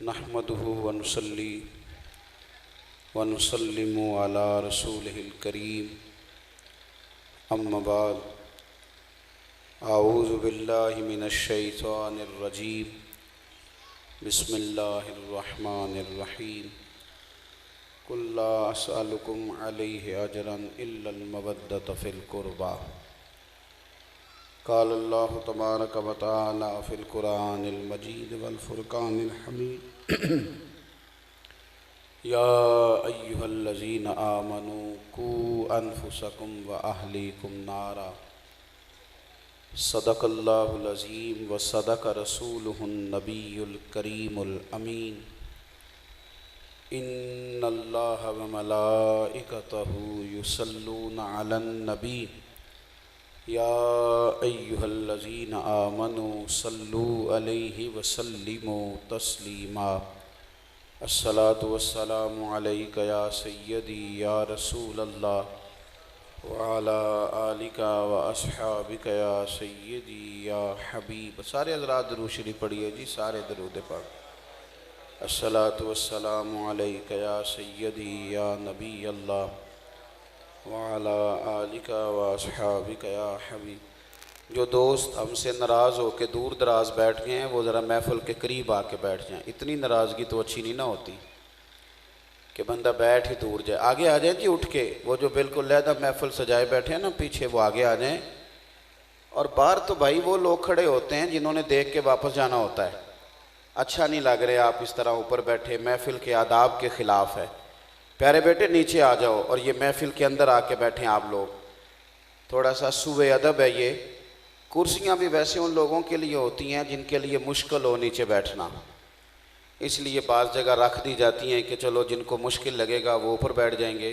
नहमदुहु व नुसल्ली व नुसल्लिमु अला रसूलिहिल करीम अम्मा बाद आऊज़ु बिल्लाहि मिनश शैतानिर रजीम बिस्मिल्लाहिर रहमानिर रहीम कुल ला अस्अलुकुम अलैहि अजरन इल्लल मवद्दत फ़िल क़ुरबा क़ाल अल्लाहु तबारक व तआला फ़िल क़ुरआनिल मजीद वल फ़ुरक़ानिल हमीद या अय्युहल्लज़ीना आमनू कू अनफुसकुम व अहलीकुम नारा सदक़ल्लाहुल अज़ीम व सदक़ रसूलुहुन नबियुल करीमुल अमीन इन्नल्लाह व मलाइकतहु युसल्लूना अलन नबी या अय्युहल्लज़ीना आमनू सल्लू अलैहि व सल्लिमू तस्लीमा अस्सलातु वस्सलामु अलैका या सय्यदी या रसूलल्लाह व अला आलिका व अस्हाबिका या सय्यदी या हबीब। सारे हज़रात दुरूद शरीफ पढ़िए जी, सारे दरूद पाक। अस्सलातु वस्सलामु अलैका या सय्यदी या नबी अल्लाह व अला आलिका व अस्हाबिका या हबीब। जो दोस्त हमसे नाराज़ हो के दूर दराज बैठ गए हैं वो ज़रा महफ़िल के करीब आके बैठ जाएं। इतनी नाराज़गी तो अच्छी नहीं ना होती कि बंदा बैठ ही दूर जाए। आगे आ जाए जी उठ के, वो जो बिल्कुल लहदा महफ़िल सजाए बैठे हैं ना पीछे, वो आगे आ जाएं। और बाहर तो भाई वो लोग खड़े होते हैं जिन्होंने देख के वापस जाना होता है। अच्छा नहीं लग रहे आप इस तरह ऊपर बैठे, महफ़िल के आदाब के ख़िलाफ़ है। प्यारे बेटे नीचे आ जाओ और ये महफ़िल के अंदर आके बैठें आप लोग। थोड़ा सा सुवे अदब है ये। कुर्सियाँ भी वैसे उन लोगों के लिए होती हैं जिनके लिए मुश्किल हो नीचे बैठना, इसलिए बाज़ जगह रख दी जाती हैं कि चलो जिनको मुश्किल लगेगा वो ऊपर बैठ जाएंगे।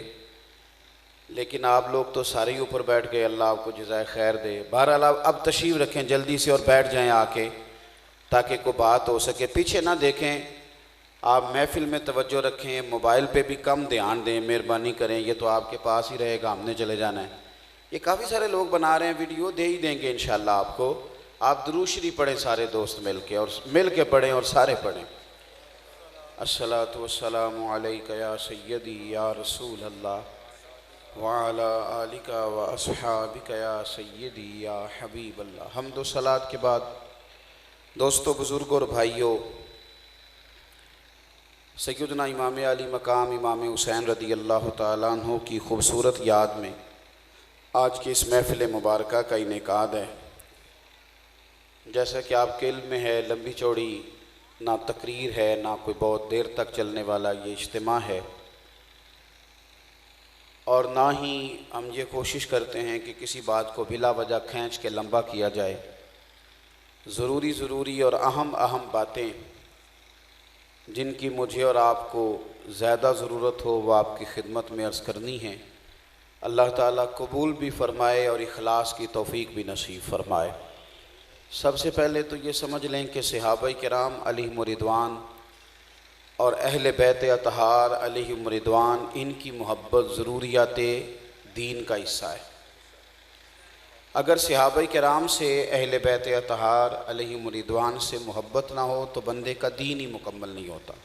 लेकिन आप लोग तो सारे ही ऊपर बैठ गए, अल्लाह आपको जज़ाए खैर दे। बहरहाल अब तशरीफ़ रखें जल्दी से और बैठ जाएं आके, ताकि कोई बात हो सके। पीछे ना देखें, आप महफ़िल में तवज्जो रखें, मोबाइल पे भी कम ध्यान दें, मेहरबानी करें। ये तो आपके पास ही रहेगा, हमने चले जाना है। ये काफ़ी सारे लोग बना रहे हैं वीडियो, दे ही देंगे इंशाअल्लाह आपको। आप दुरूद शरीफ पढ़ें सारे दोस्त मिल के, और मिल के पढ़ें और सारे पढ़ें। अस्सलातु वस्सलामु अलैका या सय्यदी या रसूल अल्लाह व अला आलिका व अस्हाबिका या सय्यदी या हबीब अल्लाह। हम्द व सलात के बाद दोस्तों, बुज़ुर्गों और भाइयों, सय्यदना इमाम अली मकाम इमाम हुसैन रदी अल्लाह तआला अन्हु की ख़ूबसूरत याद में आज की इस महफ़िल मुबारक का इनेकाद है। जैसा कि आपके इल्म में है, लंबी चौड़ी ना तकरीर है ना कोई बहुत देर तक चलने वाला ये इज्तिमा है, और ना ही हम ये कोशिश करते हैं कि किसी बात को बिला वजह खींच के लंबा किया जाए। ज़रूरी और अहम बातें जिनकी मुझे और आपको ज़्यादा ज़रूरत हो वो आपकी खिदमत में अर्ज़ करनी है। अल्लाह ताला कबूल भी फ़रमाए और इखलास की तौफ़ीक भी नसीब फ़रमाए। सबसे पहले तो ये समझ लें कि सहाबाए किराम अलैहिम रिदवान और अहले बैत अतहार अलैहिम रिदवान, इनकी मोहब्बत ज़रूरियात दीन का हिस्सा है। अगर सहाबाए किराम से अहले बैत अतहार अलैहिम रिदवान से मोहब्बत ना हो तो बंदे का दीन ही मुकम्मल नहीं होता।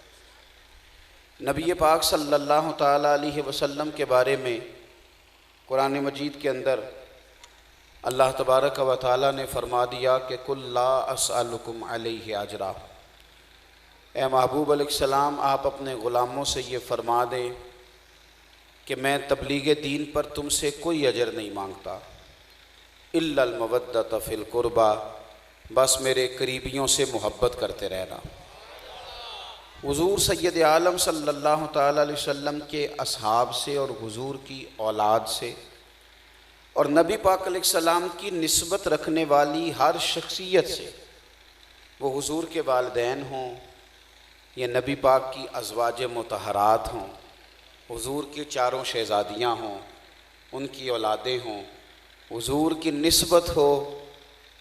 नबी पाक सल्लल्लाहु तआला अलैहि वसल्लम के बारे में कुरान मजीद के अंदर अल्लाह तबारक व तआला ने फरमा दिया कि कुल ला अस्अलुकुम अलैहि अजरा। ए महबूब अलैहिस्सलाम, आप अपने ग़ुलामों से ये फरमा दें कि मैं तबलीग दीन पर तुमसे कोई अजर नहीं मांगता, इल्लल मवद्दत फ़िल क़ुरबा, बस मेरे करीबियों से मोहब्बत करते रहना। हुज़ूर सय्यद आलम सल्लल्लाहु तआला अलैहि वसल्लम के असहाब से और हुज़ूर की औलाद से और नबी पाक अलैहिस्सलाम की निस्बत रखने वाली हर शख्सियत से, वो हुज़ूर के वालिदैन हों या नबी पाक की अज़वाज मुतहरात हों, हुज़ूर की चारों शहज़ादियाँ हों, उनकी औलादें हों, हुज़ूर की निस्बत हो,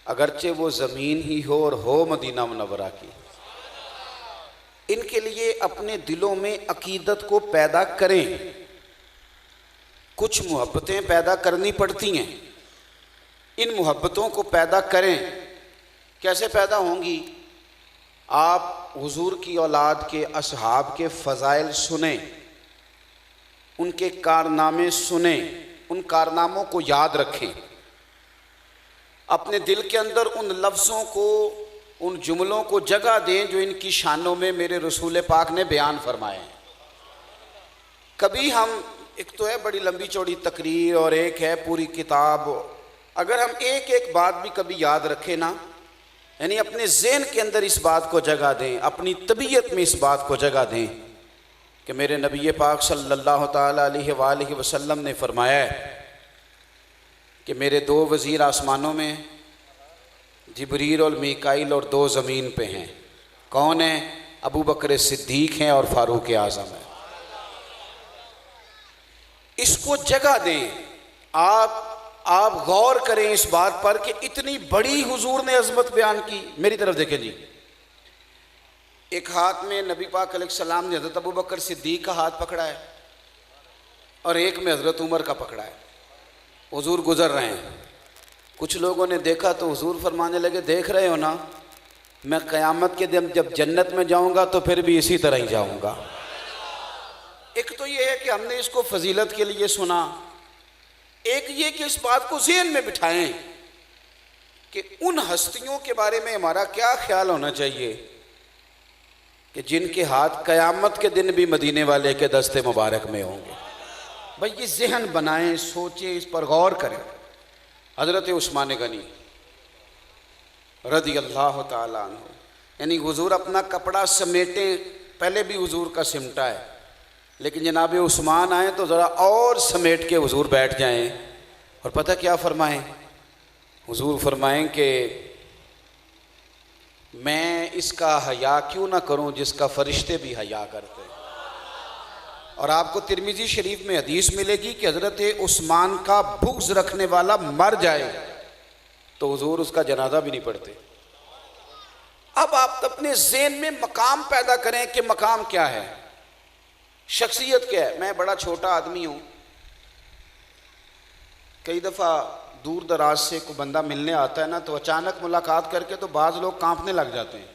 अगरचे वो ज़मीन ही हो और हो मदीना मुनव्वरा की, इनके लिए अपने दिलों में अकीदत को पैदा करें। कुछ मोहब्बतें पैदा करनी पड़ती हैं, इन मोहब्बतों को पैदा करें। कैसे पैदा होंगी? आप हुजूर की औलाद के असहाब के फ़ज़ाइल सुने, उनके कारनामे सुने, उन कारनामों को याद रखें, अपने दिल के अंदर उन लफ्ज़ों को, उन जुमलों को जगह दें जो इनकी शानों में मेरे रसूल पाक ने बयान फरमाए हैं। कभी हम, एक तो है बड़ी लंबी चौड़ी तकरीर और एक है पूरी किताब, अगर हम एक एक बात भी कभी याद रखें ना, यानी अपने ज़हन के अंदर इस बात को जगह दें, अपनी तबीयत में इस बात को जगह दें कि मेरे नबी पाक सल्लल्लाहु ताला अलैहि वसल्लम ने फरमाया है कि मेरे दो वज़ीर आसमानों में, जिब्रील और मीकाईल, और दो ज़मीन पे हैं। कौन है? अबू बकर सिद्दीक हैं और फ़ारूक आज़म है। इसको जगह दें। आप गौर करें इस बात पर कि इतनी बड़ी हुजूर ने अज़मत बयान की। मेरी तरफ देखें जी, एक हाथ में नबी पाक अलैहिस्सलाम ने हज़रत अबू बकर सिद्दीक का हाथ पकड़ा है और एक में हज़रत उमर का पकड़ा है। हुजूर गुज़र रहे हैं, कुछ लोगों ने देखा तो हुजूर फरमाने लगे, देख रहे हो ना, मैं क़यामत के दिन जब जन्नत में जाऊंगा तो फिर भी इसी तरह ही जाऊंगा। एक तो ये है कि हमने इसको फजीलत के लिए सुना, एक ये कि इस बात को ज़हन में बिठाएं कि उन हस्तियों के बारे में हमारा क्या ख्याल होना चाहिए कि जिनके हाथ क़यामत के दिन भी मदीने वाले के दस्ते मुबारक में होंगे। भाई ये ज़हन बनाएं, सोचें, इस पर गौर करें। हज़रत उस्मान गनी रज़ी अल्लाह ताला अन्हु, यानी हुजूर अपना कपड़ा समेटें, पहले भी हुजूर का सिमटा है, लेकिन जनाब उस्मान आए तो ज़रा और समेट के हुजूर बैठ जाएं। और पता क्या फ़रमाएं? हुजूर फरमाएं कि मैं इसका हया क्यों ना करूं जिसका फ़रिश्ते भी हया करते हैं। और आपको तिरमिज़ी शरीफ में हदीस मिलेगी कि हज़रत उस्मान का बुग़्ज़ रखने वाला मर जाए तो हुजूर उसका जनाजा भी नहीं पढ़ते। अब आप अपने ज़हन में मकाम पैदा करें कि मकाम क्या है, शख्सियत क्या है। मैं बड़ा छोटा आदमी हूँ, कई दफ़ा दूर दराज से कोई बंदा मिलने आता है ना, तो अचानक मुलाकात करके तो बाज़ लोग कांपने लग जाते हैं,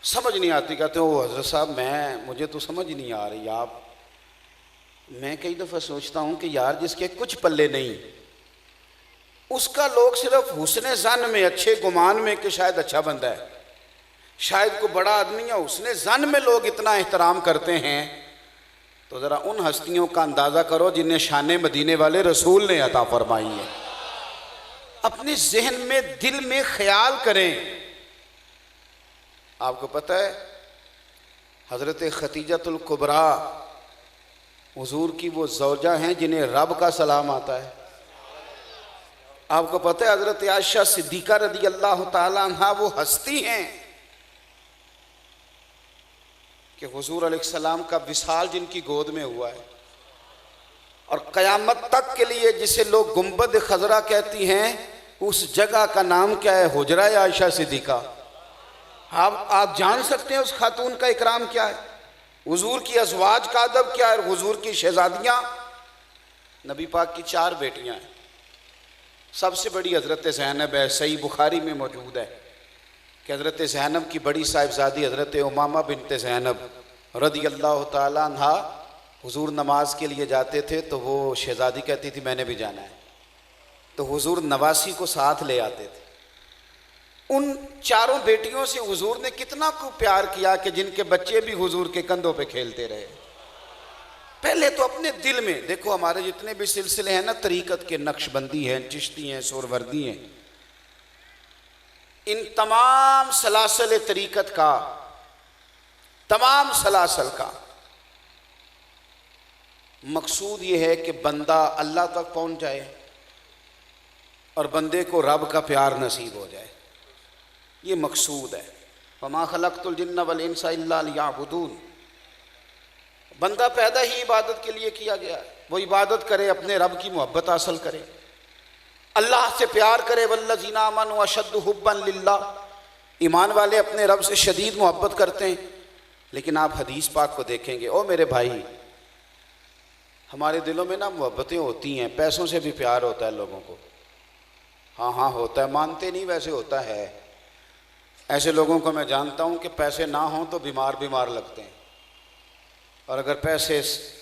समझ नहीं आती, कहते हो हज़रत साहब मुझे तो समझ नहीं आ रही आप। मैं कई दफ़ा सोचता हूँ कि यार जिसके कुछ पल्ले नहीं, उसका लोग सिर्फ हुस्ने ज़न में, अच्छे गुमान में कि शायद अच्छा बंदा है, शायद कोई बड़ा आदमी है, हुस्ने ज़न में लोग इतना एहतराम करते हैं। तो ज़रा उन हस्तियों का अंदाज़ा करो जिन्हें शान मदीने वाले रसूल ने अता फरमाई है। अपने जहन में, दिल में ख्याल करें। आपको पता है हज़रत खतीजतुल कुबरा हुजूर की वो ज़ौजा हैं जिन्हें रब का सलाम आता है। आपको पता है हज़रत आयशा सिद्दीक़ा रज़ी अल्लाह ताला अन्हा वो हस्ती हैं कि हुजूर अलैहिस्सलाम का विसाल जिनकी गोद में हुआ है, और क़यामत तक के लिए जिसे लोग गुंबद खजरा कहती हैं, उस जगह का नाम क्या है? हुजरा आयशा सिद्दीक़ा। आप जान सकते हैं उस खातून का इकराम क्या है, हुजूर की अज़वाज का अदब क्या है। हुजूर की शहज़ादियाँ, नबी पाक की 4 बेटियाँ हैं, सबसे बड़ी हज़रत ज़ैनब है। सही बुखारी में मौजूद है कि हज़रत ज़ैनब की बड़ी साहिबजादी हज़रत उमामा बिनत ज़ैनब रज़ी अल्लाह ताला अन्हा हुजूर नमाज के लिए जाते थे तो वो शहज़ादी कहती थी मैंने भी जाना है, तो हुजूर नवासी को साथ ले आते थे। उन 4 बेटियों से हुजूर ने कितना को प्यार किया कि जिनके बच्चे भी हुजूर के कंधों पे खेलते रहे। पहले तो अपने दिल में देखो, हमारे जितने भी सिलसिले हैं ना तरीक़त के, नक्शबंदी हैं, चिश्ती हैं, सोरवर्दी हैं, इन तमाम सलासल तरीक़त का, तमाम सलासल का मकसूद ये है कि बंदा अल्लाह तक पहुँच जाए और बंदे को रब का प्यार नसीब हो जाए। ये मकसूद है। वमा खलक़तुल जिन्ना वल इंसा इल्ला लियअबुदून। बंदा पैदा ही इबादत के लिए किया गया है, वो इबादत करे, अपने रब की मोहब्बत हासिल करे, अल्लाह से प्यार करे। वल्लज़ीना आमनू अशद्दु हुब्बन लिल्लाह। ईमान वाले अपने रब से शदीद मोहब्बत करते हैं। लेकिन आप हदीस पाक को देखेंगे, ओ मेरे भाई, हमारे दिलों में ना मोहब्बतें होती हैं, पैसों से भी प्यार होता है लोगों को। हाँ हाँ होता है, मानते नहीं, वैसे होता है। ऐसे लोगों को मैं जानता हूँ कि पैसे ना हों तो बीमार बीमार लगते हैं, और अगर पैसे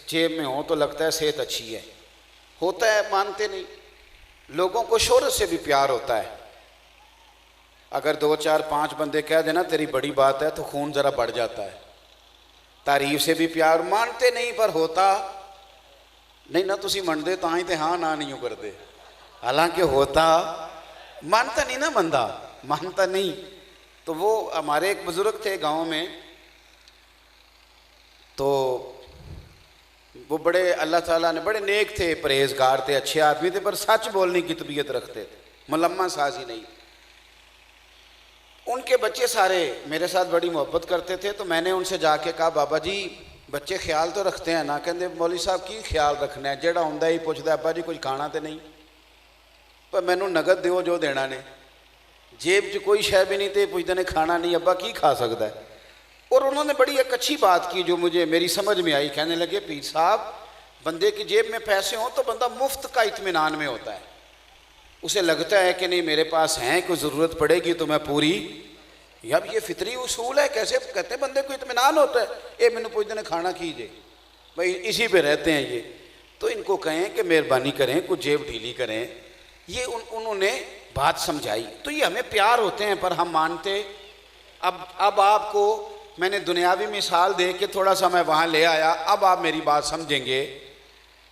जेब में हों तो लगता है सेहत अच्छी है। होता है, मानते नहीं। लोगों को शोहरत से भी प्यार होता है। अगर 2 4 5 बंदे कह देना तेरी बड़ी बात है तो खून ज़रा बढ़ जाता है। तारीफ से भी प्यार, मानते नहीं पर होता नहीं ना। तुसी मनते तां ही तो हाँ ना नहीं करते, हालांकि होता। मानता नहीं ना बंदा, मानता नहीं। तो वो हमारे एक बुजुर्ग थे गांव में, तो वो बड़े अल्लाह ताला ने बड़े नेक थे, परहेजगार थे, अच्छे आदमी थे, पर सच बोलने की तबीयत रखते थे, मुलम्मा साजी नहीं। उनके बच्चे सारे मेरे साथ बड़ी मोहब्बत करते थे। तो मैंने उनसे जाके कहा, बाबा जी बच्चे ख्याल तो रखते हैं ना? कहते मौलवी साहब की ख्याल रखना है, जेड़ा होंदा ही पुछदा अब्बा जी कुछ खाना तो नहीं? पर मैनू नगद दिओ जो देना ने, जेब च कोई शय भी नहीं, तो पुछते ने खाना नहीं, अब्बा की खा सकता है? और उन्होंने बड़ी एक अच्छी बात की जो मुझे मेरी समझ में आई। कहने लगे, पीर साहब बंदे की जेब में पैसे हों तो बंदा मुफ्त का इत्मीनान में होता है। उसे लगता है कि नहीं मेरे पास हैं, कोई ज़रूरत पड़ेगी तो मैं पूरी। यार ये फितरी उसूल है। कैसे कहते हैं बंदे को इत्मीनान होता है? ये मैंने पूछते ने खाना कीजिए भाई, इसी पे रहते हैं ये। तो इनको कहें कि मेहरबानी करें, कुछ जेब ढीली करें। ये उन्होंने बात समझाई। तो ये हमें प्यार होते हैं पर हम मानते। अब आपको मैंने दुनियावी मिसाल दे के थोड़ा सा मैं वहाँ ले आया, अब आप मेरी बात समझेंगे।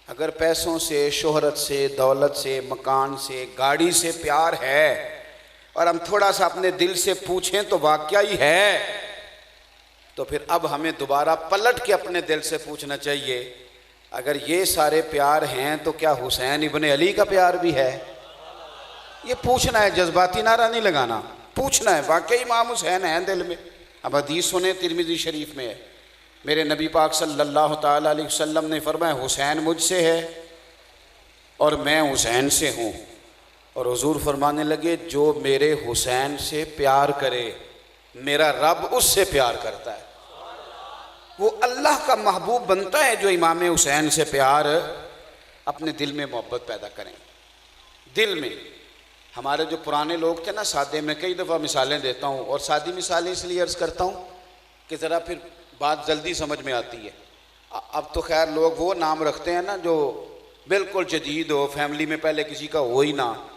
अगर पैसों से, शोहरत से, दौलत से, मकान से, गाड़ी से प्यार है और हम थोड़ा सा अपने दिल से पूछें तो वाकया ही है, तो फिर अब हमें दोबारा पलट के अपने दिल से पूछना चाहिए, अगर ये सारे प्यार हैं तो क्या हुसैन इब्ने अली का प्यार भी है? ये पूछना है, जज्बाती नारा नहीं लगाना, पूछना है वाकई इमाम हुसैन हैं दिल में। अब हदीस सुने, तिरमिज़ी शरीफ में है, मेरे नबी पाक सल्लल्लाहु ताला अलैहि वसल्लम ने फरमाया, हुसैन मुझसे है और मैं हुसैन से हूँ। और हुजूर फरमाने लगे, जो मेरे हुसैन से प्यार करे मेरा रब उससे प्यार करता है। वो अल्लाह का महबूब बनता है जो इमाम हुसैन से प्यार अपने दिल में मोहब्बत पैदा करें। दिल में हमारे जो पुराने लोग थे ना, सादे, में कई दफ़ा मिसालें देता हूँ और सादी मिसालें इसलिए अर्ज़ करता हूँ कि ज़रा फिर बात जल्दी समझ में आती है। अब तो खैर लोग वो नाम रखते हैं ना जो बिल्कुल जदीद हो, फैमिली में पहले किसी का हो ही ना।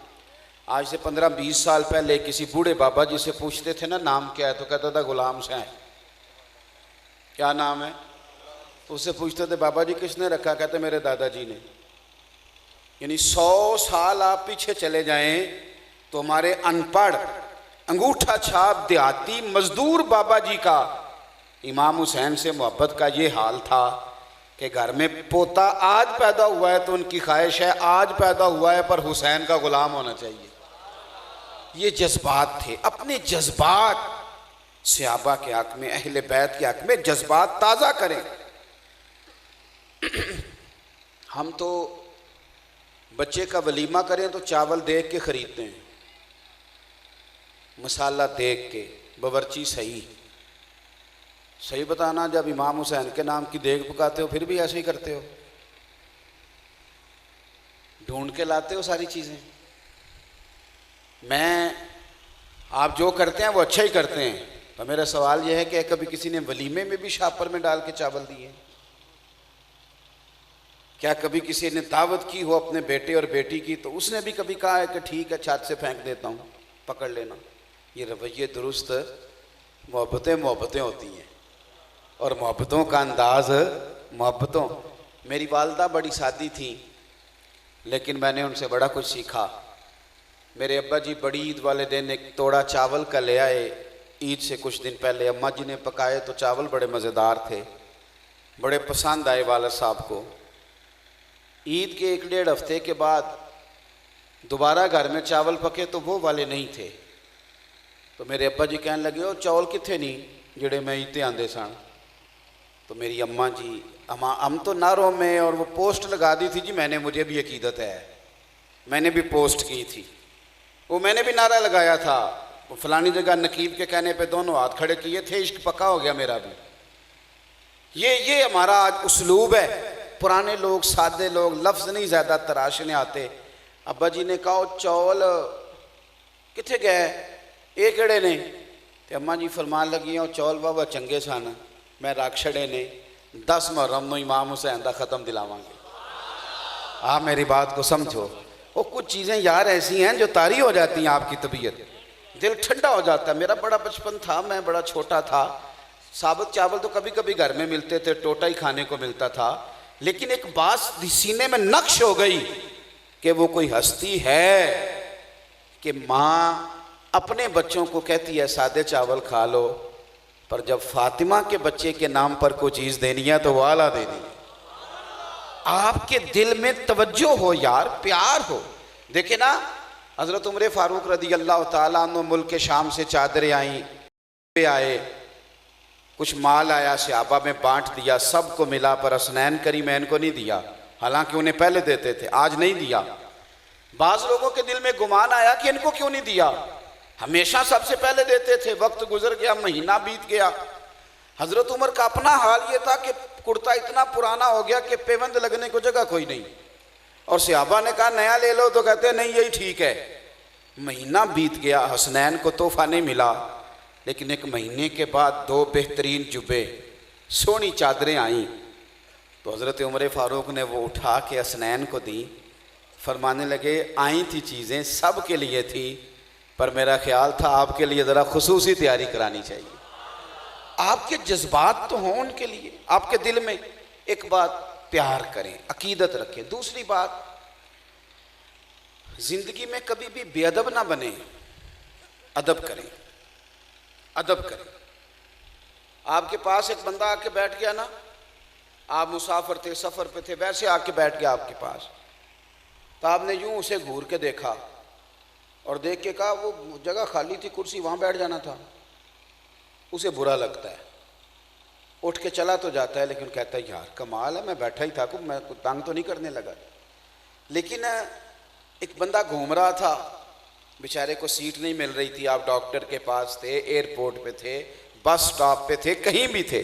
आज से 15-20 साल पहले किसी बूढ़े बाबा जी से पूछते थे ना नाम क्या है, तो कहता था गुलाम से है। क्या नाम है? तो उससे पूछते थे बाबा जी किसने रखा? कहते मेरे दादाजी ने। यानी 100 साल आप पीछे चले जाएं तो हमारे अनपढ़ अंगूठा छाप देहाती मजदूर बाबा जी का इमाम हुसैन से मोहब्बत का ये हाल था कि घर में पोता आज पैदा हुआ है तो उनकी ख्वाहिश है आज पैदा हुआ है पर हुसैन का गुलाम होना चाहिए। ये जज्बात थे, अपने जज्बात सहाबा के हक में, अहले बैत के हक में जज्बात ताज़ा करें। हम तो बच्चे का वलीमा करें तो चावल देख के ख़रीदते हैं, मसाला देख के, बावर्ची सही बताना। जब इमाम हुसैन के नाम की देग पकाते हो फिर भी ऐसे ही करते हो, ढूंढ के लाते हो सारी चीज़ें। आप जो करते हैं वो अच्छा ही करते हैं, पर मेरा सवाल यह है कि कभी किसी ने वलीमे में भी शापर में डाल के चावल दिए? क्या कभी किसी ने दावत की हो अपने बेटे और बेटी की तो उसने भी कभी कहा है कि ठीक है छत से फेंक देता हूँ, पकड़ लेना? ये रवैये दुरुस्त मोहब्बतें होती हैं और मोहब्बतों का अंदाज़ मोहब्बतों। मेरी वालदा बड़ी सादी थी लेकिन मैंने उनसे बड़ा कुछ सीखा। मेरे अब्बा जी बड़ी ईद वाले दिन एक तोड़ा चावल का ले आए, ईद से कुछ दिन पहले अम्मा जी ने पकाए तो चावल बड़े मज़ेदार थे, बड़े पसंद आए वालिद साहब को। ईद के 1-1.5 हफ्ते के बाद दोबारा घर में चावल पके तो वो वाले नहीं थे। तो मेरे अब्बा जी कहने लगे, ओ चावल कितने नहीं जेड़े मैं ईद आंदे सन? तो मेरी अम्मा जी, हम तो नारों में, और वो पोस्ट लगा दी थी जी, मुझे भी अकीदत है, मैंने भी पोस्ट की थी, वो मैंने भी नारा लगाया था, वो फलानी जगह नकीब के कहने पे दोनों हाथ खड़े किए थे, इश्क पक्का हो गया मेरा भी। ये हमारा आज उसलूब है। पुराने लोग, सादे लोग, लफ्ज़ नहीं ज़्यादा तराशने आते। अब्बा जी ने कहा, चौल किथे गए, ये केड़े ने? तो अम्मा जी फरमान लगी चौल बाबा चंगे सन, मैं रख छड़े ने 10 मुहर्रम को इमाम हुसैन का ख़त्म दिलावांगे। आप मेरी बात को समझो। वो कुछ चीज़ें यार ऐसी हैं जो तारी हो जाती हैं, आपकी तबीयत, दिल ठंडा हो जाता है। मेरा बड़ा बचपन था, मैं बड़ा छोटा था, साबुत चावल तो कभी कभी घर में मिलते थे, टोटा ही खाने को मिलता था, लेकिन एक बात सीने में नक्श हो गई कि वो कोई हस्ती है कि माँ अपने बच्चों को कहती है सादे चावल खा लो, पर जब फातिमा के बच्चे के नाम पर कोई चीज़ देनी है तो वो आला देनी है। आपके दिल में तवज्जो हो यार, प्यार हो। देखे ना हज़रत उमर फ़ारूक रदी अल्लाह ताला अन्हु मुल्क के शाम से चादरें आई, आए, कुछ माल आया, सहाबा में बांट दिया, सबको मिला, पर हसनैन करीमैन को नहीं दिया, हालांकि उन्हें पहले देते थे, आज नहीं दिया। बाज़ लोगों के दिल में गुमान आया कि इनको क्यों नहीं दिया, हमेशा सबसे पहले देते थे। वक्त गुजर गया, महीना बीत गया। हज़रत उमर का अपना हाल ये था कि कुर्ता इतना पुराना हो गया कि पेवंद लगने को जगह कोई नहीं, और सहाबा ने कहा नया ले लो, तो कहते नहीं यही ठीक है। महीना बीत गया, हसनैन को तोहफा नहीं मिला, लेकिन एक महीने के बाद 2 बेहतरीन जुबे, सोनी चादरें आईं, तो हज़रत उमर फ़ारूक ने वो उठा के हसनैन को दी। फरमाने लगे आई थी चीज़ें सब के लिए थी, पर मेरा ख्याल था आपके लिए ज़रा खुसूसी तैयारी करानी चाहिए। आपके जज्बात तो हों उनके लिए, आपके दिल में। एक बात, प्यार करें, अकीदत रखें। दूसरी बात, ज़िंदगी में कभी भी बेअदब ना बने, अदब करें, अदब करें। आपके पास एक बंदा आके बैठ गया ना, आप मुसाफिर थे, सफ़र पे थे, वैसे आके बैठ गया आपके पास, तो आपने यूं उसे घूर के देखा और देख के कहा वो जगह खाली थी, कुर्सी वहाँ बैठ जाना था। उसे बुरा लगता है, उठ के चला तो जाता है, लेकिन कहता है यार कमाल है, मैं बैठा ही था, मैं तंग तो नहीं करने लगा। लेकिन एक बंदा घूम रहा था, बेचारे को सीट नहीं मिल रही थी, आप डॉक्टर के पास थे, एयरपोर्ट पे थे, बस स्टॉप पे थे, कहीं भी थे,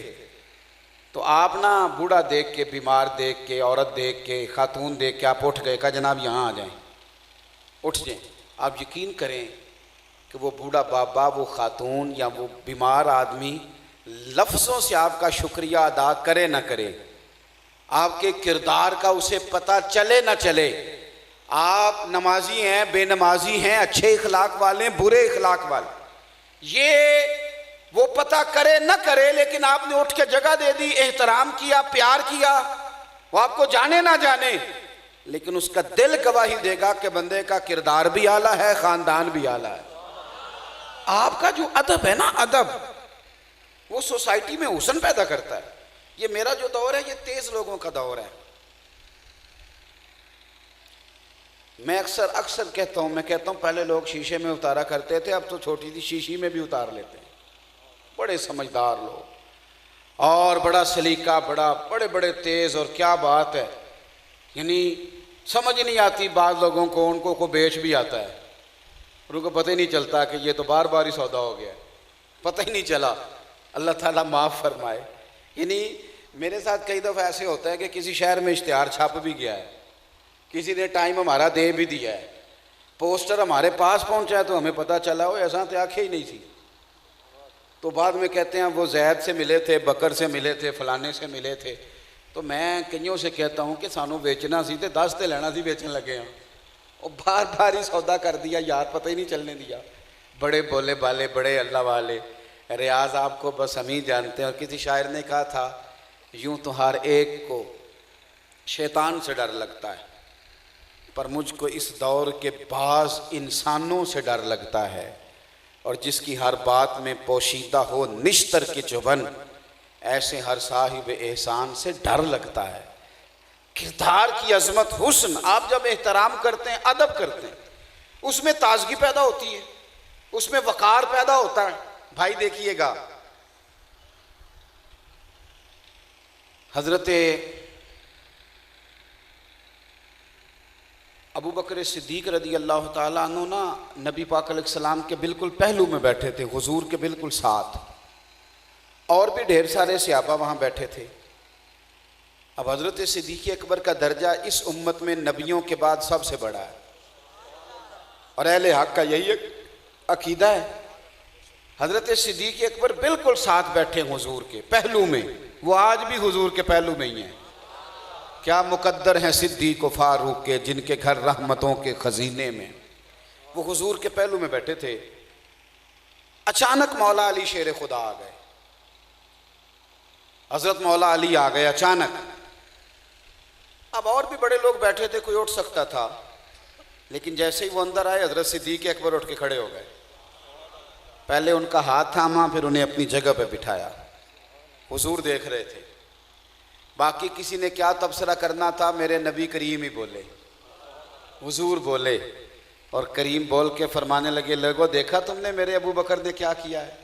तो आप ना बूढ़ा देख के, बीमार देख के, औरत देख के, खातून देख के आप उठ गए, कहा जनाब यहाँ आ जाएं, उठ जाएं। आप यकीन करें कि वो बूढ़ा बाबा, वो खातून या वो बीमार आदमी लफ्ज़ों से आपका शुक्रिया अदा करे ना करे, आपके किरदार का उसे पता चले ना चले, आप नमाजी हैं, बेनमाजी हैं, अच्छे इखलाक वाले, बुरे इखलाक वाले, ये वो पता करे न करे, लेकिन आपने उठ के जगह दे दी, एहतराम किया, प्यार किया, वो आपको जाने ना जाने, लेकिन उसका दिल गवाही देगा कि बंदे का किरदार भी आला है, ख़ानदान भी आला है। आपका जो अदब है ना, अदब, वो सोसाइटी में हुस्न पैदा करता है। ये मेरा जो दौर है, ये तेज़ लोगों का दौर है। मैं अक्सर कहता हूँ, मैं कहता हूँ पहले लोग शीशे में उतारा करते थे, अब तो छोटी सी शीशी में भी उतार लेते हैं। बड़े समझदार लोग और बड़ा सलीका, बड़े बड़े तेज़, और क्या बात है, यानी समझ नहीं आती बाज़ लोगों को, उनको को बेच भी आता है, उनको पता ही नहीं चलता कि ये तो बार बार ही सौदा हो गया, पता ही नहीं चला। अल्लाह ताला माफ़ फरमाए। यानी मेरे साथ कई दफ़ा ऐसे होता है कि किसी शहर में इश्तिहार छप भी गया है, किसी ने टाइम हमारा दे भी दिया है, पोस्टर हमारे पास पहुंचा है, तो हमें पता चला हो ऐसा तो आँखें ही नहीं थी, तो बाद में कहते हैं वो जैद से मिले थे, बकर से मिले थे, फलाने से मिले थे। तो मैं कईयों से कहता हूँ कि सानू बेचना सी तो 10 ते लेना सी, बेचने लगे हैं, और बार बार ही सौदा कर दिया यार, पता ही नहीं चलने दिया। बड़े बोले बाले, बड़े अल्लाह वाले, रियाज आपको बस हम ही जानते हैं। और किसी शायर ने कहा था, यूँ तो हर एक को शैतान से डर लगता है, पर मुझको इस दौर के बाज़ इंसानों से डर लगता है, और जिसकी हर बात में पोशीदा हो निश्तर की चुभन, ऐसे हर साहिब एहसान से डर लगता है। किरदार की अजमत, हुस्न, आप जब एहतराम करते हैं, अदब करते हैं, उसमें ताजगी पैदा होती है, उसमें वक़ार पैदा होता है। भाई देखिएगा, हज़रत अबू बकर सिद्दीक़ रदी अल्लाह ताला अन्हु ना नबी पाक अलैहिस्सलाम के बिल्कुल पहलू में बैठे थे, हुजूर के बिल्कुल साथ, और भी ढेर सारे सहाबा वहाँ बैठे थे। अब हज़रत सिद्दीक़ अकबर का दर्जा इस उम्मत में नबियों के बाद सबसे बड़ा है, और अहले हक़ का यही अकीदा है हज़रत सिद्दीक़ अकबर बिल्कुल साथ बैठे हुजूर के पहलू में, वो आज भी हुजूर के पहलू में ही हैं। क्या मुकद्दर हैं सिद्दीक़ व फारूक के, जिनके घर रहमतों के खजीने में। वो हुजूर के पहलू में बैठे थे। अचानक मौला अली शेर खुदा आ गए, हजरत मौला अली आ गए अचानक। अब और भी बड़े लोग बैठे थे, कोई उठ सकता था, लेकिन जैसे ही वो अंदर आए हजरत सिद्दीक़ अकबर उठ के खड़े हो गए। पहले उनका हाथ थामा, फिर उन्हें अपनी जगह पे बिठाया। हुजूर देख रहे थे। बाकी किसी ने क्या तबसरा करना था, मेरे नबी करीम ही बोले, हुजूर बोले, और करीम बोल के फरमाने लगे, लोगों देखा तुमने मेरे अबू बकर ने क्या किया है।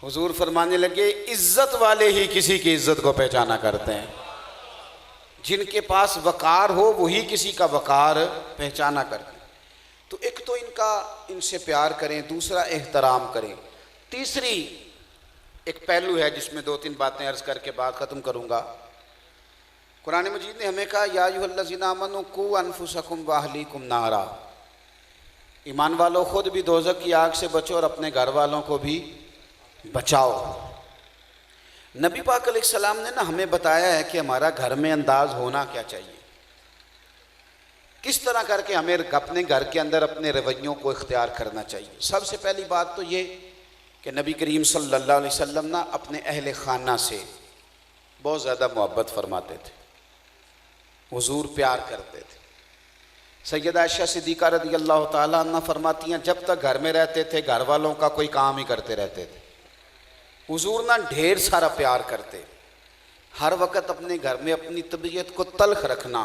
हुजूर फरमाने लगे, इज्जत वाले ही किसी की इज्जत को पहचाना करते हैं। जिनके पास वकार हो वही किसी का वकार पहचाना करते हैं। तो एक तो इनसे प्यार करें, दूसरा एहतराम करें। तीसरी एक पहलू है जिसमें दो तीन बातें अर्ज करके बात ख़त्म करूँगा। कुरान मजीद ने हमें कहा, या अय्युहल्लज़ीना आमनू कू अनफुसकुम व अहलीकुम नारा। ईमान वालों, खुद भी दोज़ख की आग से बचो और अपने घर वालों को भी बचाओ। नबी पाक अलैहिस्सलाम ने ना हमें बताया है कि हमारा घर में अंदाज होना क्या चाहिए, किस तरह करके हमें अपने घर के अंदर अपने रवैयों को इख्तियार करना चाहिए। सबसे पहली बात तो ये कि नबी करीम सल्लल्लाहु अलैहि वसल्लम ना अपने अहले खाना से बहुत ज़्यादा मोहब्बत फरमाते थे, हुजूर प्यार करते थे। सैयदा आयशा सिद्दीक़ा रज़ियल्लाहु ताला अन्हा फरमाती हैं, जब तक घर में रहते थे घर वालों का कोई काम ही करते रहते थे। हुजूर ना ढेर सारा प्यार करते, हर वक़्त अपने घर में अपनी तबीयत को तल्ख रखना,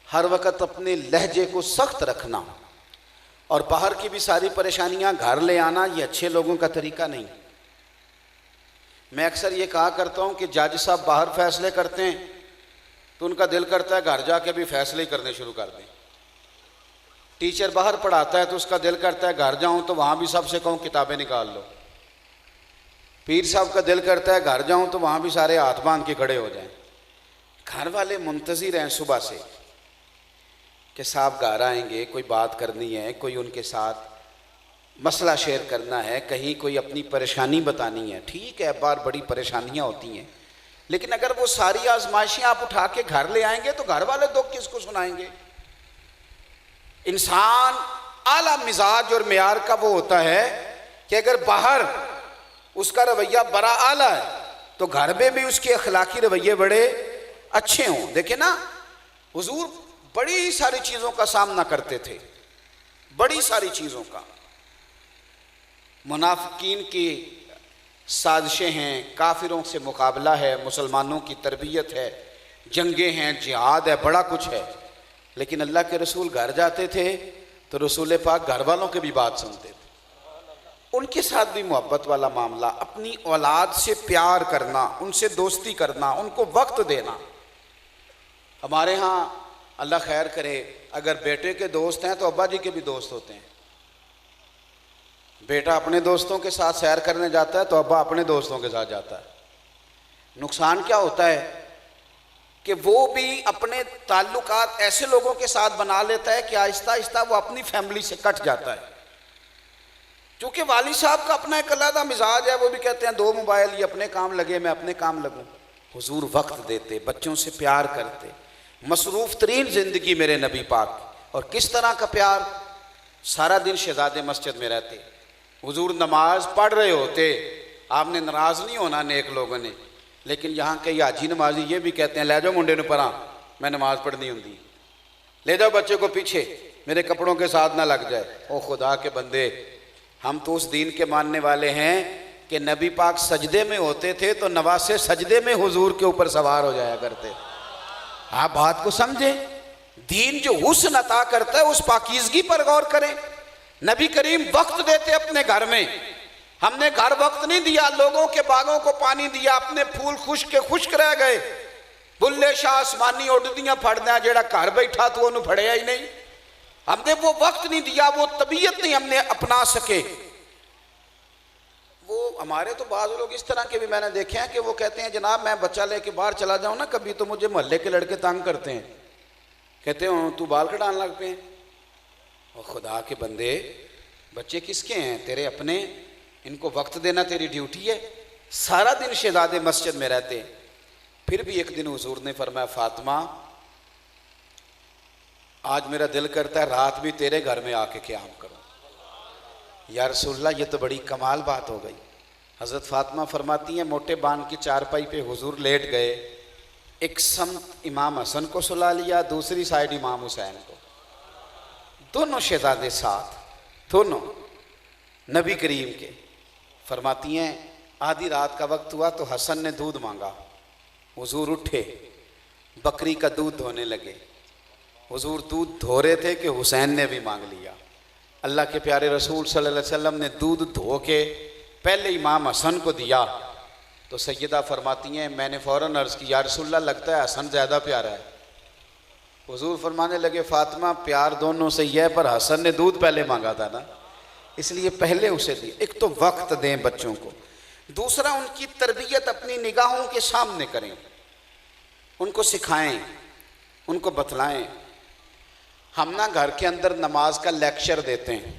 हर वक़्त अपने लहजे को सख्त रखना, और बाहर की भी सारी परेशानियां घर ले आना, ये अच्छे लोगों का तरीका नहीं। मैं अक्सर ये कहा करता हूँ कि जज साहब बाहर फैसले करते हैं तो उनका दिल करता है घर जाके भी फैसले ही करने शुरू कर दें। टीचर बाहर पढ़ाता है तो उसका दिल करता है घर जाऊँ तो वहाँ भी सबसे कहूँ किताबें निकाल लो। पीर साहब का दिल करता है घर जाऊँ तो वहाँ भी सारे हाथ बांध के खड़े हो जाएं। घर वाले मुंतज़िर हैं सुबह से कि साहब घर आएंगे, कोई बात करनी है, कोई उनके साथ मसला शेयर करना है, कहीं कोई अपनी परेशानी बतानी है। ठीक है, बार बड़ी परेशानियां होती हैं, लेकिन अगर वो सारी आजमाइशें आप उठा के घर ले आएंगे तो घर वाले दुख किसको सुनाएंगे। इंसान आला मिजाज और मेयार का वो होता है कि अगर बाहर उसका रवैया बड़ा आला है तो घर में भी उसके अखलाकी रवैये बड़े अच्छे हों। देखे ना, हुजूर बड़ी सारी चीज़ों का सामना करते थे, बड़ी सारी चीज़ों का। मुनाफिकीन की साजिशें हैं, काफिरों से मुकाबला है, मुसलमानों की तरबियत है, जंगें हैं, जिहाद है, बड़ा कुछ है। लेकिन अल्लाह के रसूल घर जाते थे तो रसूल पाक घर वालों की भी बात सुनते थे, उनके साथ भी मोहब्बत वाला मामला। अपनी औलाद से प्यार करना, उनसे दोस्ती करना, उनको वक्त देना। हमारे यहाँ अल्लाह खैर करे, अगर बेटे के दोस्त हैं तो अब्बा जी के भी दोस्त होते हैं। बेटा अपने दोस्तों के साथ सैर करने जाता है तो अब्बा अपने दोस्तों के साथ जाता है। नुकसान क्या होता है कि वो भी अपने ताल्लुकात ऐसे लोगों के साथ बना लेता है कि आहिस्ता आहिस्ता वो अपनी फैमिली से कट जाता है। क्योंकि वाली साहब का अपना एक अलग मिजाज है, वो भी कहते हैं 2 मोबाइल, ये अपने काम लगे मैं अपने काम लगूं। हुजूर वक्त देते, बच्चों से प्यार करते, मसरूफ़ तरीन ज़िंदगी मेरे नबी पाक। और किस तरह का प्यार, सारा दिन शहजादे मस्जिद में रहते, हुजूर नमाज पढ़ रहे होते, आपने नाराज़ नहीं होना नेक लोगों ने। लेकिन यहाँ के हाजी नमाजी ये भी कहते हैं, ले जाओ मुंडे नूं परां, मैं नमाज पढ़नी होंगी, ले जाओ बच्चे को पीछे, मेरे कपड़ों के साथ ना लग जाए। ओ खुदा के बंदे, हम तो उस दीन के मानने वाले हैं कि नबी पाक सजदे में होते थे तो नवासे सजदे में हुजूर के ऊपर सवार हो जाया करते। आप बात को समझें, दीन जो हुस्न अता करता है उस पाकीज़गी पर गौर करें। नबी करीम वक्त देते अपने घर में, हमने घर वक्त नहीं दिया, लोगों के बागों को पानी दिया, अपने फूल खुश्क के खुश्क रह गए। बुल्ले शाह आसमानी उड़दियां फड़ना, जेड़ा घर बैठा तो उन्होंने फड़िया ही नहीं। हमने वो वक्त नहीं दिया, वो तबीयत नहीं हमने अपना सके। वो हमारे तो बाज़ लोग इस तरह के भी मैंने देखे हैं कि वो कहते हैं जनाब मैं बच्चा लेके बाहर चला जाऊं ना कभी तो मुझे मोहल्ले के लड़के तंग करते हैं, कहते हो तू बाल कटाने लग पे। और खुदा के बंदे, बच्चे किसके हैं? तेरे अपने, इनको वक्त देना तेरी ड्यूटी है। सारा दिन शहजादे मस्जिद में रहते। फिर भी एक दिन हुजूर ने फरमाया, फातिमा आज मेरा दिल करता है रात भी तेरे घर में आके क़याम करूं। या रसूलल्लाह, ये तो बड़ी कमाल बात हो गई। हज़रत फातिमा फरमाती हैं, मोटे बांध की चारपाई पे हुजूर लेट गए। एक समत इमाम हसन को सुला लिया, दूसरी साइड इमाम हुसैन को, दोनों शहजादे साथ, दोनों नबी करीम के। फरमाती हैं आधी रात का वक्त हुआ तो हसन ने दूध मांगा। हुजूर उठे, बकरी का दूध धोने लगे। हुजूर दूध धो रहे थे कि हुसैन ने भी मांग लिया। अल्लाह के प्यारे रसूल सल्लल्लाहु अलैहि वसल्लम ने दूध धो के पहले इमाम हसन को दिया तो सैयदा फरमाती हैं, मैंने फ़ौरन अर्ज़ की, या रसूलल्लाह लगता है हसन ज़्यादा प्यारा है। हुजूर फरमाने लगे, फातिमा प्यार दोनों से ही है, पर हसन ने दूध पहले मांगा था ना, इसलिए पहले उसे दिए। एक तो वक्त दें बच्चों को, दूसरा उनकी तरबियत अपनी निगाहों के सामने करें, उनको सिखाएं, उनको बतलाएं। हम ना घर के अंदर नमाज का लेक्चर देते हैं,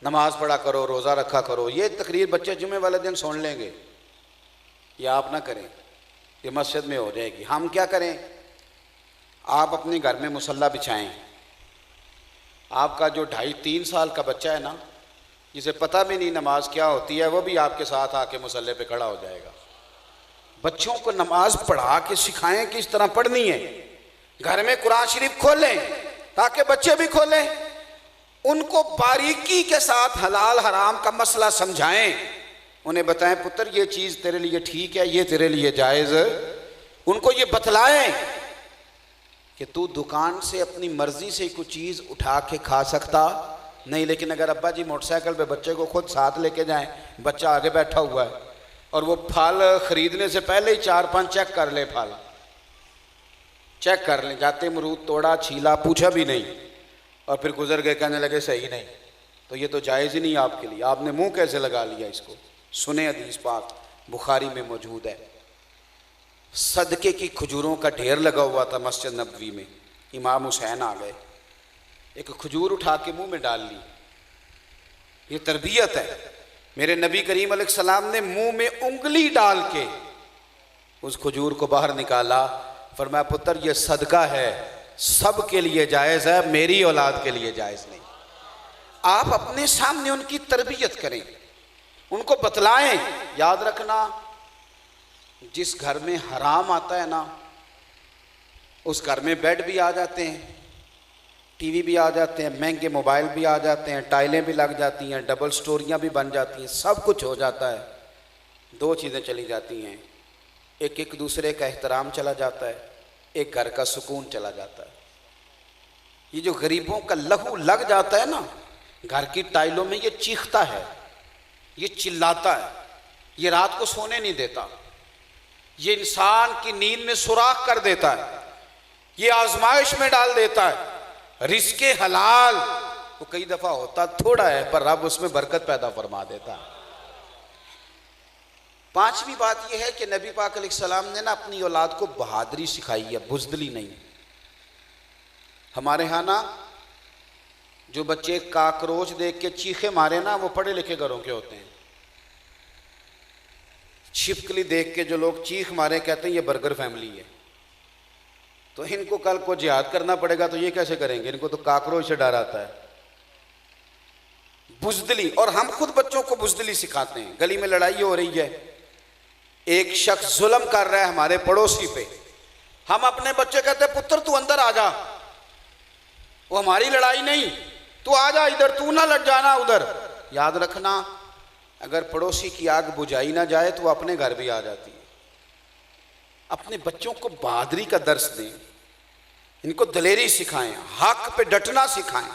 नमाज पढ़ा करो, रोज़ा रखा करो। ये तकरीर बच्चे जुमे वाले दिन सुन लेंगे, ये आप ना करें, ये मस्जिद में हो जाएगी। हम क्या करें, आप अपने घर में मुसल्ला बिछाएं। आपका जो 2.5-3 साल का बच्चा है ना, जिसे पता भी नहीं नमाज क्या होती है, वो भी आपके साथ आके मुसल्ले पे खड़ा हो जाएगा। बच्चों को नमाज पढ़ा के सिखाएं कि इस तरह पढ़नी है। घर में कुरान शरीफ खोलें ताकि बच्चे भी खोलें, उनको बारीकी के साथ हलाल हराम का मसला समझाएं। उन्हें बताएं, पुत्र ये चीज़ तेरे लिए ठीक है, ये तेरे लिए जायज़। उनको ये बतलाएं कि तू दुकान से अपनी मर्जी से कोई चीज़ उठा के खा सकता नहीं, लेकिन अगर अब्बा जी मोटरसाइकिल पे बच्चे को खुद साथ लेके जाएं, बच्चा आगे बैठा हुआ है और वो फल खरीदने से पहले ही 4-5 चेक कर ले, फल चेक कर लें, जाते अमरूद तोड़ा, छीला, पूछा भी नहीं और फिर गुजर गए, कहने लगे सही नहीं, तो ये तो जायज़ ही नहीं आपके लिए, आपने मुंह कैसे लगा लिया इसको। सुने हदीस पाक बुखारी में मौजूद है। सदके की खजूरों का ढेर लगा हुआ था मस्जिद नबवी में। इमाम हुसैन आ गए, एक खजूर उठा के मुंह में डाल ली। ये तरबियत है। मेरे नबी करीम अलैहिस्सलाम ने मुंह में उंगली डाल के उस खजूर को बाहर निकाला। फरमाया, पुत्र ये सदका है, सब के लिए जायज़ है, मेरी औलाद के लिए जायज़ नहीं। आप अपने सामने उनकी तरबियत करें, उनको बतलाएं। याद रखना, जिस घर में हराम आता है ना, उस घर में बेड भी आ जाते हैं, टीवी भी आ जाते हैं, महंगे मोबाइल भी आ जाते हैं, टाइलें भी लग जाती हैं, डबल स्टोरियां भी बन जाती हैं, सब कुछ हो जाता है। दो चीज़ें चली जाती हैं, एक दूसरे का एहतराम चला जाता है, एक घर का सुकून चला जाता है। ये जो गरीबों का लहू लग जाता है ना घर की टाइलों में, ये चीखता है, ये चिल्लाता है, ये रात को सोने नहीं देता, ये इंसान की नींद में सुराख कर देता है, ये आजमाइश में डाल देता है। रिज़्क़े हलाल वो कई दफा होता थोड़ा है, पर रब उसमें बरकत पैदा फरमा देता है। पांचवी बात यह है कि नबी पाक अलैहिस्सलाम ने ना अपनी औलाद को बहादुरी सिखाई है, बुज़दिली नहीं। हमारे यहाँ ना जो बच्चे काकरोच देख के चीखे मारे ना, वो पढ़े लिखे घरों के होते हैं। छिपकली देख के जो लोग चीख मारे, कहते हैं ये बर्गर फैमिली है, तो इनको कल को जिहाद करना पड़ेगा, तो ये कैसे करेंगे, इनको तो काकरोच से डर आता है। बुज़दिली, और हम खुद बच्चों को बुज़दिली सिखाते हैं। गली में लड़ाई हो रही है, एक शख्स जुल्म कर रहा है हमारे पड़ोसी पे, हम अपने बच्चे कहते हैं पुत्र तू अंदर आ जा, वो हमारी लड़ाई नहीं, तू आ जा इधर, तू ना लड़ जाना उधर। याद रखना, अगर पड़ोसी की आग बुझाई ना जाए तो वो अपने घर भी आ जाती है। अपने बच्चों को बहादुरी का दर्स दें, इनको दलेरी सिखाएं, हक पे डटना सिखाएं।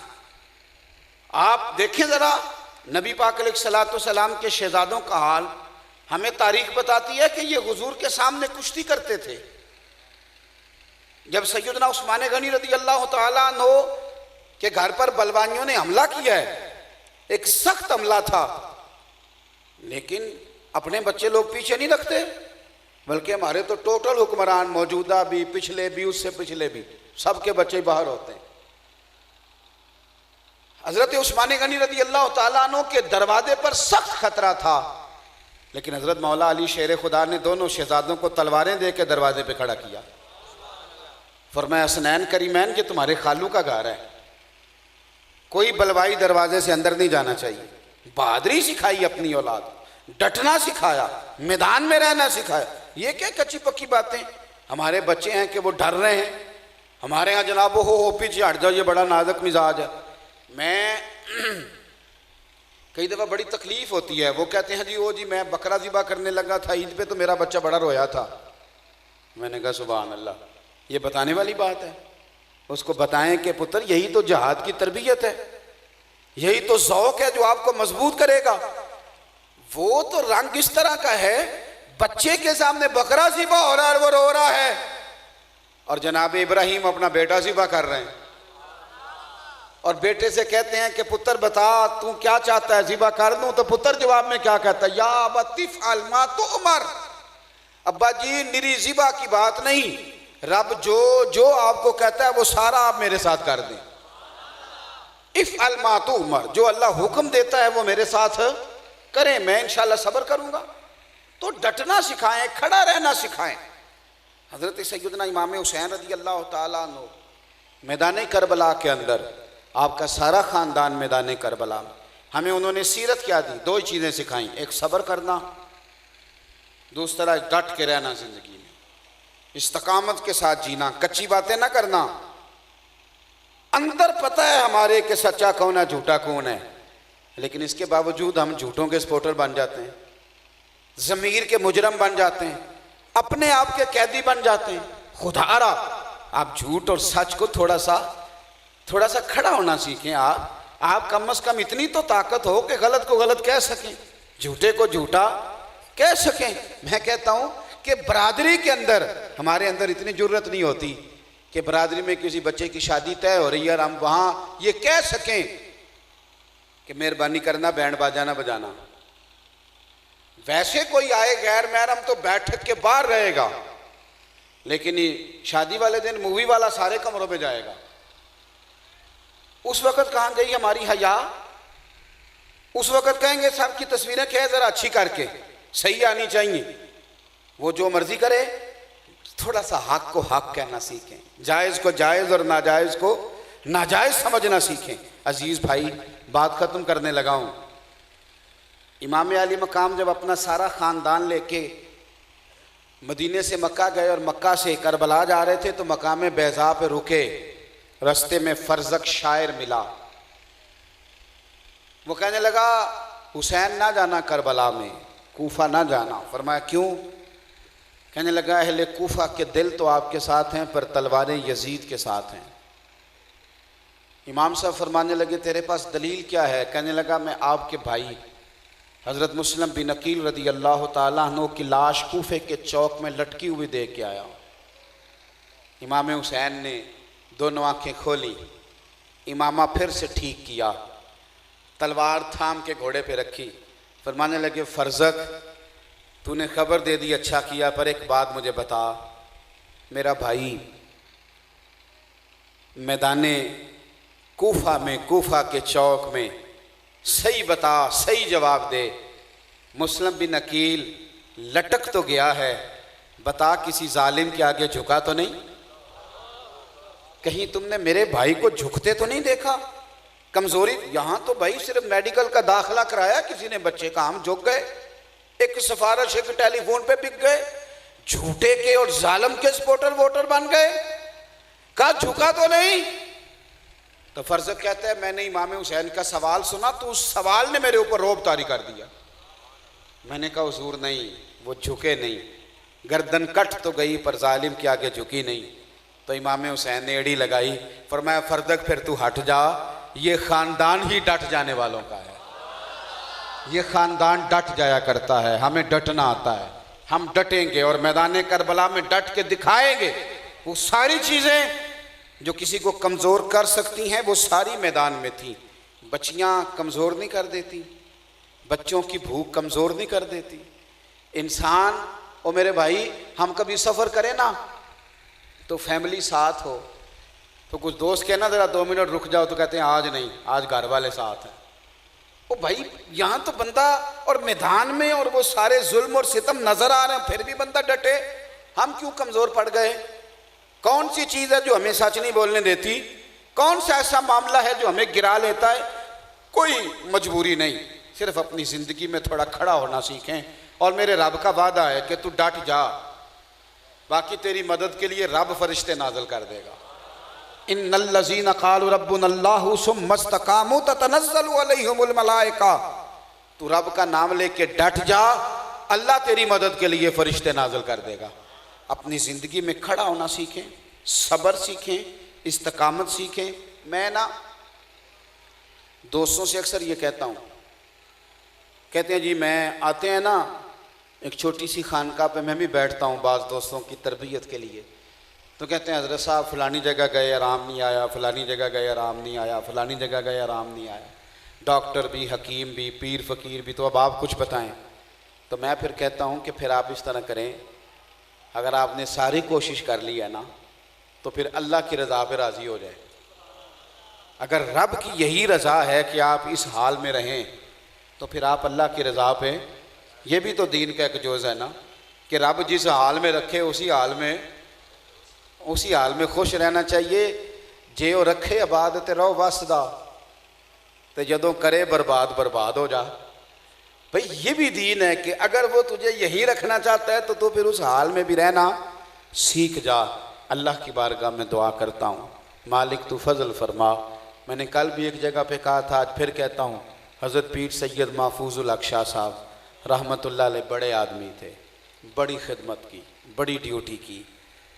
आप देखें जरा नबी पाक अलैहिस्सलाम के शहजादों का हाल, हमें तारीख बताती है कि ये हुजूर के सामने कुश्ती करते थे। जब सैयदना उस्मान गनी रज़ी अल्लाह तआला अन्हु के घर पर बलवानियों ने हमला किया है, एक सख्त हमला था, लेकिन अपने बच्चे लोग पीछे नहीं रखते, बल्कि हमारे तो टोटल हुक्मरान, मौजूदा भी, पिछले भी, उससे पिछले भी, सबके बच्चे बाहर होते हैं। हज़रत उस्मान गनी रज़ी अल्लाह ताला अन्हु के दरवाजे पर सख्त खतरा था, लेकिन हज़रत मौला अली शेर खुदा ने दोनों शहजादों को तलवारें दे के दरवाजे पे खड़ा किया। फरमाया हसनैन करीमैन, ये तुम्हारे खालू का घर है, कोई बलवाई दरवाजे से अंदर नहीं जाना चाहिए। बहादुरी सिखाई अपनी औलाद, डटना सिखाया, मैदान में रहना सिखाया। ये क्या कच्ची पक्की बातें, हमारे बच्चे हैं कि वो डर रहे हैं। हमारे यहाँ जनाब हो पीछे हट जाओ, ये बड़ा नाजुक मिजाज है। मैं कई दफ़ा बड़ी तकलीफ होती है, वो कहते हैं जी वो जी मैं बकरा ज़िबा करने लगा था ईद पे तो मेरा बच्चा बड़ा रोया था। मैंने कहा सुभान अल्लाह, ये बताने वाली बात है। उसको बताएं कि पुत्र यही तो जहाद की तरबियत है, यही तो ज़ौक़ है जो आपको मजबूत करेगा। वो तो रंग इस तरह का है, बच्चे के सामने बकरा ज़िबा हो रहा है, वो रो रहा है, और जनाब इब्राहिम अपना बेटा ज़िबा कर रहे हैं। और बेटे से कहते हैं कि पुत्र बता तू क्या चाहता है, ज़िबा कर दूं? तो पुत्र जवाब में क्या कहता है, या अबतिफ अलमा तो उमर, अब्बा जी निरी ज़िबा की बात नहीं, रब जो जो आपको कहता है वो सारा आप मेरे साथ कर दें। इफ अलमा तो उमर, जो अल्लाह हुक्म देता है वो मेरे साथ करें, मैं इंशाल्लाह सब्र करूंगा। तो डटना सिखाएं, खड़ा रहना सिखाएं। हजरत सैयदना इमाम हुसैन रज़ी अल्लाह ताला अन्हु मैदान करबला के अंदर, आपका सारा ख़ानदान मैदान करबला में, हमें उन्होंने सीरत क्या दी, दो ही चीज़ें सिखाई, एक सब्र करना, दूसरा डट के रहना, ज़िंदगी में इस्तकामत के साथ जीना, कच्ची बातें ना करना। अंदर पता है हमारे कि सच्चा कौन है झूठा कौन है, लेकिन इसके बावजूद हम झूठों के सपोर्टर बन जाते हैं, ज़मीर के मुजरम बन जाते हैं, अपने आप के कैदी बन जाते हैं। खुदारा आप झूठ और सच को थोड़ा सा खड़ा होना सीखें। आप कम अज़ कम इतनी तो ताकत हो कि गलत को गलत कह सकें, झूठे को झूठा कह सकें। मैं कहता हूँ कि बरादरी के अंदर हमारे अंदर इतनी जुर्रत नहीं होती कि बरादरी में किसी बच्चे की शादी तय हो रही है और हम वहाँ ये कह सकें कि मेहरबानी करना बैंड बाजा ना बजाना। वैसे कोई आए गैर महरम तो बैठक के बाहर रहेगा, लेकिन शादी वाले दिन मूवी वाला सारे कमरों में जाएगा। उस वक़्त कहाँ गई हमारी हया? उस वक़्त कहेंगे सबकी तस्वीरें क्या ज़रा अच्छी करके, सही आनी चाहिए। वो जो मर्जी करे, थोड़ा सा हक को हक कहना सीखें, जायज़ को जायज़ और नाजायज़ को नाजायज़ समझना सीखें। अजीज़ भाई, बात ख़त्म करने लगा हूँ। इमाम अली मकाम जब अपना सारा ख़ानदान लेके मदीने से मक्का गए और मक्का से करबला जा रहे थे तो मकाम बैज़ा पे रुके, रास्ते में फर्जक शायर मिला। वो कहने लगा हुसैन ना जाना करबला में, कूफा ना जाना। फरमाया क्यों? कहने लगा अहले कूफा के दिल तो आपके साथ हैं पर तलवारें यजीद के साथ हैं। इमाम साहब फरमाने लगे तेरे पास दलील क्या है? कहने लगा मैं आपके भाई हज़रत मुस्लिम बिन अकील रज़ी अल्लाह ताला अन्हु की लाश कूफे के चौक में लटकी हुई देख के आया। इमाम हुसैन ने दोनों आंखें खोली, इमामा फिर से ठीक किया, तलवार थाम के घोड़े पे रखी। फरमाने लगे फर्जक तूने खबर दे दी, अच्छा किया, पर एक बात मुझे बता मेरा भाई, मैदाने कूफा में, कूफा के चौक में सही बता, सही जवाब दे, मुस्लिम बिन अकील लटक तो गया है, बता किसी जालिम के आगे झुका तो नहीं? कहीं तुमने मेरे भाई को झुकते तो नहीं देखा? कमजोरी यहाँ तो भाई सिर्फ मेडिकल का दाखिला कराया किसी ने बच्चे का, हम झुक गए, एक सिफारिश एक टेलीफोन पे बिक गए, झूठे के और जालिम के सपोर्टर वोटर बन गए, कहा झुका तो नहीं? तो फर्जक कहता है मैंने इमाम हुसैन का सवाल सुना तो उस सवाल ने मेरे ऊपर रौब तारी कर दिया। मैंने कहा हुजूर नहीं, वो झुके नहीं, गर्दन कट तो गई पर जालिम के आगे झुकी नहीं। तो इमाम हुसैन ने एड़ी लगाई, फरमाया फर्जक फिर तू हट जा, ये ख़ानदान ही डट जाने वालों का है, ये ख़ानदान डट जाया करता है, हमें डटना आता है, हम डटेंगे और मैदान करबला में डट के दिखाएंगे। वो सारी चीज़ें जो किसी को कमज़ोर कर सकती हैं वो सारी मैदान में थी। बच्चियाँ कमज़ोर नहीं कर देती, बच्चों की भूख कमज़ोर नहीं कर देती इंसान। और मेरे भाई हम कभी सफ़र करें ना तो फैमिली साथ हो तो कुछ दोस्त कहना ज़रा 2 मिनट रुक जाओ, तो कहते हैं आज नहीं, आज घर वाले साथ हैं। ओ भाई, यहाँ तो बंदा और मैदान में और वो सारे जुल्म और सितम नजर आ रहे हैं, फिर भी बंदा डटे। हम क्यों कमजोर पड़ गए? कौन सी चीज़ है जो हमें सच नहीं बोलने देती? कौन सा ऐसा मामला है जो हमें गिरा लेता है? कोई मजबूरी नहीं, सिर्फ अपनी ज़िंदगी में थोड़ा खड़ा होना सीखें। और मेरे रब का वादा है कि तू डट जा, बाकी तेरी मदद के लिए रब फरिश्ते नाज़िल कर देगा। इन्नल्लज़ीना क़ालू रब्बुनल्लाहु सुम्मा इस्तक़ामू ततनज़्ज़लु अलैहिमुल मलाइका। तू रब का नाम लेके डट जा, अल्लाह तेरी मदद के लिए फरिश्ते नाज़िल कर देगा। अपनी ज़िंदगी में खड़ा होना सीखें, सब्र सीखें, इस्तकामत सीखें। मैं ना दोस्तों से अक्सर ये कहता हूँ, कहते हैं जी मैं आते हैं ना एक छोटी सी खानका पे, मैं भी बैठता हूँ बाज़ दोस्तों की तरबियत के लिए, तो कहते हैं हज़रत साहब फ़लानी जगह गए आराम नहीं आया, फ़लानी जगह गए आराम नहीं आया, फ़लानी जगह गए आराम नहीं आया। डॉक्टर भी, हकीम भी, पीर फ़कीर भी, तो अब आप कुछ बताएं। तो मैं फिर कहता हूँ कि फिर आप इस तरह करें, अगर आपने सारी कोशिश कर ली है ना, तो फिर अल्लाह की रज़ा पे राज़ी हो जाए। अगर रब की यही रज़ा है कि आप इस हाल में रहें, तो फिर आप अल्लाह की रज़ा पे, ये भी तो दीन का एक जोज़ है ना कि रब जिस हाल में रखे उसी हाल में खुश रहना चाहिए। जे वो रखे आबाद ते रहो वसदा, तो जदों करे बर्बाद बर्बाद हो जा। भाई ये भी दीन है कि अगर वो तुझे यही रखना चाहता है तो तू फिर उस हाल में भी रहना सीख जा। अल्लाह की बारगाह में दुआ करता हूँ, मालिक तू फजल फरमा। मैंने कल भी एक जगह पे कहा था, आज फिर कहता हूँ, हज़रत पीर सैयद महफूजुल हक शाह साहब रहमतुल्लाह अलैह बड़े आदमी थे, बड़ी खिदमत की, बड़ी ड्यूटी की,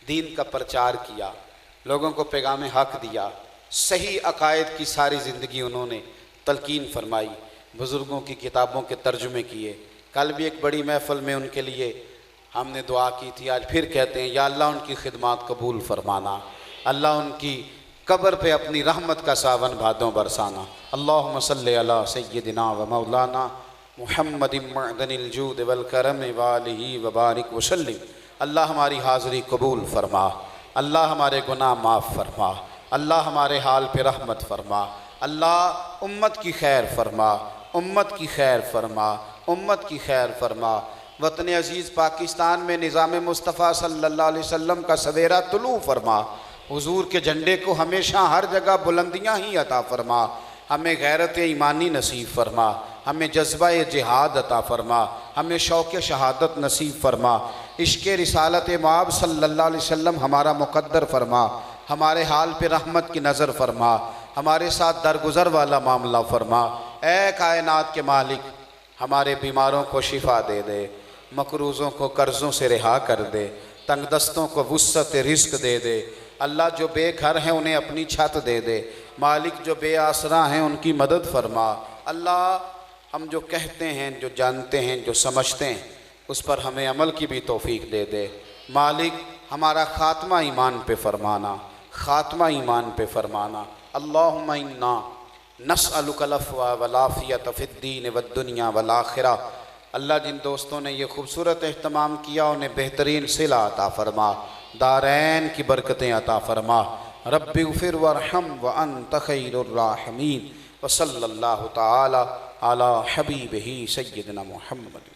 दीन का प्रचार किया, लोगों को पैगाम हक दिया, सही अकायद की सारी ज़िंदगी उन्होंने तलकीन फरमाई, बुज़ुर्गों की किताबों के तर्जुमे किए। कल भी एक बड़ी महफ़िल में उनके लिए हमने दुआ की थी, आज फिर कहते हैं या अल्लाह उनकी खिदमत कबूल फरमाना, अल्लाह उनकी कब्र पे अपनी रहमत का सावन भादों बरसाना। अल्लाहुम्मा सल्लि अला सय्यिदिना व मौलाना मुहम्मदिन मअदनिल जूद वल करम व आलिहि व बारिक व सल्लिम। अल्लाह हमारी हाज़िरी कबूल फरमा, अल्लाह हमारे गुनाह माफ़ फरमा, अल्लाह हमारे हाल पे रहमत फरमा, अल्लाह उम्मत की खैर फरमा, उम्मत की खैर फरमा, उम्मत की खैर फरमा। वतन अज़ीज़ पाकिस्तान में निज़ाम मुस्तफ़ा सल्लल्लाहु अलैहि वसल्लम का सवेरा तुलू फरमा, हुजूर के झंडे को हमेशा हर जगह बुलंदियाँ ही अता फरमा, हमें गैरत ईमानी नसीब फरमा, हमें जज्बा जिहाद अता फरमा, हमें शौक़ शहादत नसीब फरमा, इश्क़ रिसालत मआब सल्लल्लाहु अलैहि वसल्लम हमारा मुक़द्दर फरमा, हमारे हाल पे रहमत की नज़र फरमा, हमारे साथ दरगुज़र वाला मामला फरमा। ए कायनात के मालिक, हमारे बीमारों को शिफा दे दे, मकरूज़ों को कर्ज़ों से रिहा कर दे, तंगदस्तों को वुस्अत रिज़्क़ दे दे। अल्लाह जो बेघर हैं उन्हें अपनी छत दे दे, मालिक जो बेआसरा हैं उनकी मदद फरमा। अल्लाह हम जो कहते हैं, जो जानते हैं, जो समझते हैं, उस पर हमें अमल की भी तौफीक दे दे। मालिक हमारा ख़ात्मा ईमान पे फरमाना, ख़ात्मा ईमान पे फरमाना। अल्लाहुम्मा इन्ना नस्अलुकल अफ़्वा वल आफ़ियत फ़िद्दीन वद्दुनिया वल आख़िरा। अल्लाह जिन दोस्तों ने ये खूबसूरत एहतमाम किया उन्हें बेहतरीन सिला अता फ़रमा, दारैन की बरकतें अता फ़रमा। रब्बिग़फ़िर वरहम व अंत खैरुर राहिमीन। व सल्लल्लाहु तआला अला हबीबिही सय्यिदना मुहम्मद।